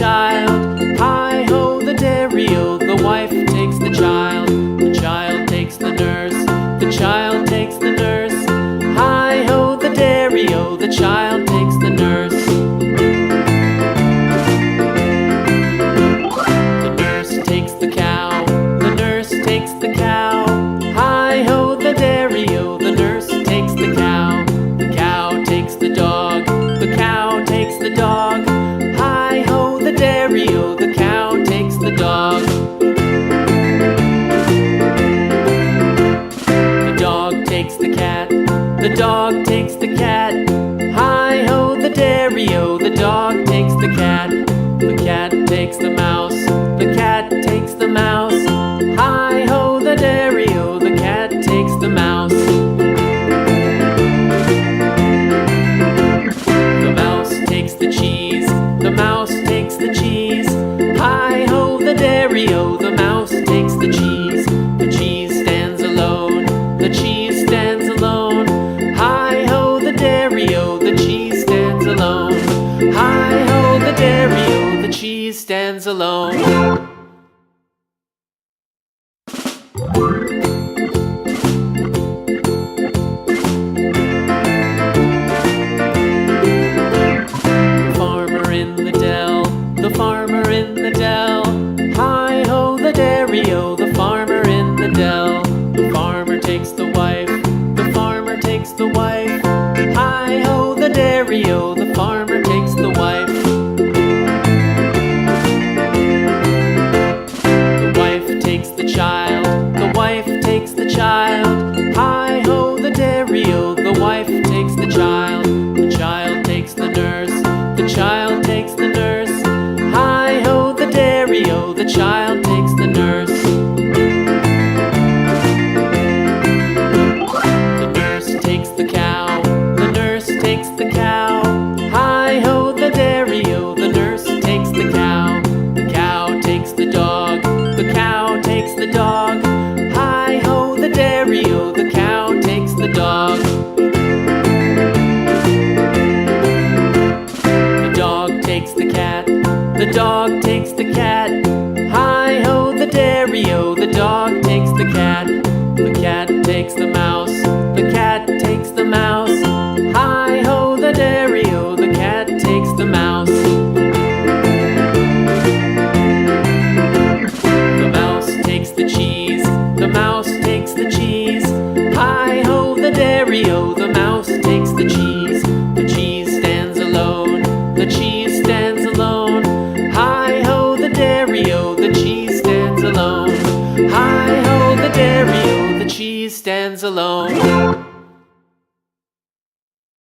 child. Hi-ho, the dairy-o, the wife takes the child. The child takes the nurse, the child takes the nurse. Hi-ho, the dairy-o, the child takes the nurse. The nurse takes the cow, the nurse takes the cow. Hi-ho, the dairy-o, the nurse takes the cow. The cow takes the dog, the cow takes the dog. Hi-ho, the dairy-o, the cow takes the dog. The dog takes the cat, the dog takes the cat. Hi-ho, the dairy-o, the dog takes the cat. The cat takes the mouse, the cat takes the mouse. Hi-ho, the dairy-o, the cat takes the mouse. The mouse takes the cheese, the mouse takes the cheese. Hi-ho, the dairy-o, the mouse takes the cheese. The cheese stands alone, the cheese stands alone. Hi-ho, the dairy-o, the cheese stands alone. Hi-ho, the dairy-o, the cheese stands alone. The farmer in the dell. Hi-ho, the dairy-o, the farmer in the dell. The farmer takes the wife, the farmer takes the wife. Hi-ho, the dairy-o, the farmer takes the wife. The wife takes the child, the wife takes the child. Hi-ho, the dairy-o, the wife takes the child. The child takes the nurse, the child takes the nurse. Hi-ho, the dairy-o, the child takes the nurse. The nurse takes the cow, the nurse takes the cow. Hi-ho, the dairy-o, the nurse takes the cow. The cow takes the dog, the cow takes the dog. Hi-ho, the dairy-o, the cow takes the dog. The dog takes the cat, the dog takes the cat. Hi-ho, the dairy-o, the dog takes the cat. The cat takes the mouse,